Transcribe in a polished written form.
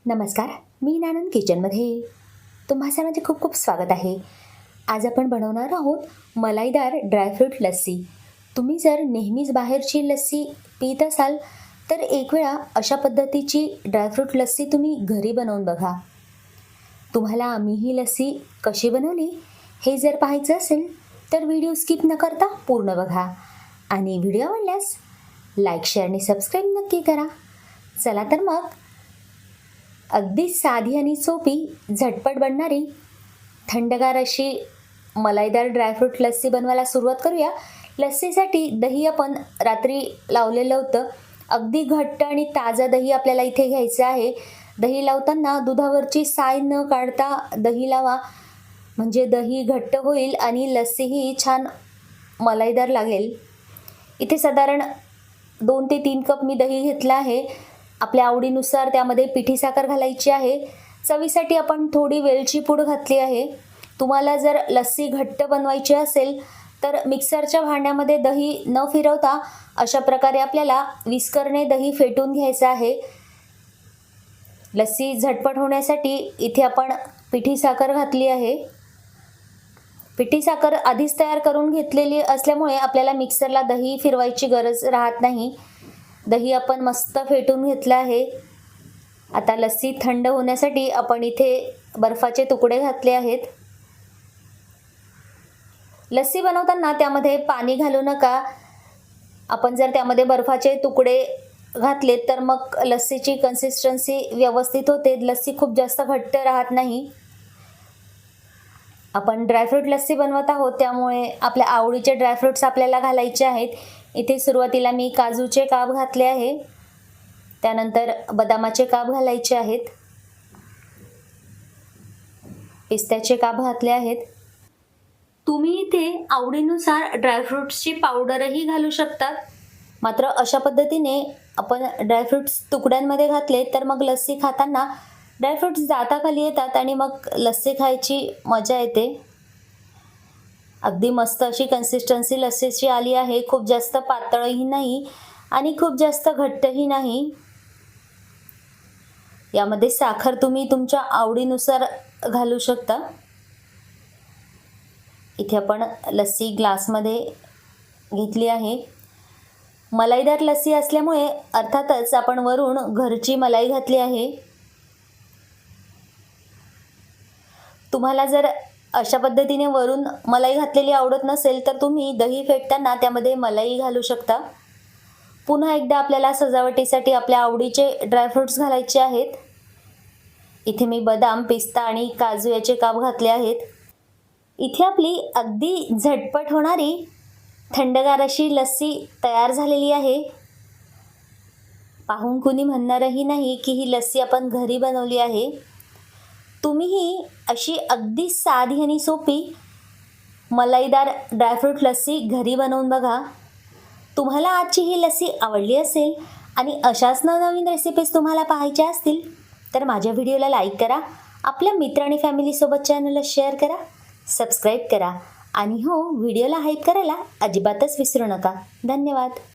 नमस्कार, मी नानंद किचनमध्ये तुम्हा सर्वांचे खूप खूप स्वागत आहे. आज आपण बनवणार आहोत मलाईदार ड्रायफ्रूट लस्सी. तुम्ही जर नेहमीच बाहेरची लस्सी पीत असाल तर एक वेळा अशा पद्धतीची ड्रायफ्रूट लस्सी तुम्ही घरी बनवून बघा. तुम्हाला आम्ही ही लस्सी कशी बनवली हे जर पाहायचं असेल तर व्हिडिओ स्किप न करता पूर्ण बघा आणि व्हिडिओ आवडल्यास लाईक, शेअर आणि सबस्क्राईब नक्की करा. चला तर मग अगदी साधी आणि सोपी झटपट बनणारी थंडगार अशी मलाईदार ड्रायफ्रूट लस्सी बनवायला सुरुवात करूया. लस्सीसाठी दही आपण रात्री लावलेलं होतं. अगदी घट्ट आणि ताजं दही आपल्याला इथे घ्यायचं आहे. दही लावताना दुधावरची साय न काढता दही लावा, म्हणजे दही घट्ट होईल आणि लस्सीही छान मलाईदार लागेल. इथे साधारण 2 ते 3 कप मी दही घेतलं आहे. आपल्या आवडीनुसार त्यामध्ये पिठी साखर घालायची आहे. चवीसाठी आपण थोडी वेलची पूड घातली आहे. तुम्हाला जर लस्सी घट्ट बनवायची असेल तर मिक्सरच्या भांड्यामध्ये दही न फिरवता अशा प्रकारे आपल्याला विस्करने दही फेटून घ्यायचं आहे. लस्सी झटपट होण्यासाठी इथे आपण पिठी साखर घातली आहे. पिठी साखर आधीच तयार करून घेतलेली असल्यामुळे आपल्याला मिक्सरला दही फिरवायची गरज राहत नाही. दही आपण मस्त फेटून घेतलं आहे. आता लस्सी थंड होण्यासाठी आपण इथे बर्फाचे तुकडे घातले आहेत. लस्सी बनवताना त्यामध्ये पाणी घालू नका. आपण जर त्यामध्ये बर्फाचे तुकडे घातले तर मग लस्सीची कन्सिस्टन्सी व्यवस्थित होते. लस्सी खूप जास्त घट्ट राहत नाही. आपण ड्रायफ्रूट लस्सी बनवत आहोत त्यामुळे आपल्या आवडीचे ड्रायफ्रूट्स आपल्याला घालायचे आहेत. इथे सुरुवातीला मी काजूचे काप घातले आहे. त्यानंतर बदामाचे काप घालायचे आहेत. पिस्त्याचे काप घातले आहेत. तुम्ही इथे आवडीनुसार ड्रायफ्रूट्सची पावडरही घालू शकतात. मात्र अशा पद्धतीने आपण ड्रायफ्रूट्स तुकड्यांमध्ये घातले तर मग लस्सी खाताना ड्रायफ्रूट्स दाताखाली येतात आणि मग लस्सी खायची मजा येते. अगदी मस्त अशी कन्सिस्टन्सी लस्सीची आली आहे. खूप जास्त पातळही नाही आणि खूप जास्त घट्टही नाही. यामध्ये साखर तुम्ही तुमच्या आवडीनुसार घालू शकता. इथे आपण लस्सी ग्लासमध्ये घेतली आहे. मलाईदार लस्सी असल्यामुळे अर्थातच आपण वरून घरची मलाई घातली आहे. तुम्हाला जर अशा पद्धतीने वरून मलाई घातलेली आवडत नसेल तर तुम्ही दही फेटताना त्यामध्ये मलाई घालू शकता. पुन्हा एकदा आपल्याला सजावटीसाठी आपल्या आवडीचे ड्रायफ्रूट्स घालायचे आहेत. इथे मी बदाम, पिस्ता आणि काजू याचे काप घातले आहेत. इथे आपली अगदी झटपट होणारी थंडगार अशी लस्सी तयार झालेली आहे. पाहून कुणी म्हणणारही नाही की ही लस्सी आपण घरी बनवली आहे. तुम्हीही अशी अगदी साधी आणि सोपी मलाईदार ड्रायफ्रूट लस्सी घरी बनवून बघा. तुम्हाला आजची ही लस्सी आवडली असेल आणि अशाच नवनवीन रेसिपीज तुम्हाला पाहायच्या असतील तर माझ्या व्हिडिओला लाईक करा, आपल्या मित्र आणि फॅमिलीसोबत चॅनलला शेअर करा, सबस्क्राईब करा आणि हो, व्हिडिओला हाईप करायला अजिबातच विसरू नका. धन्यवाद.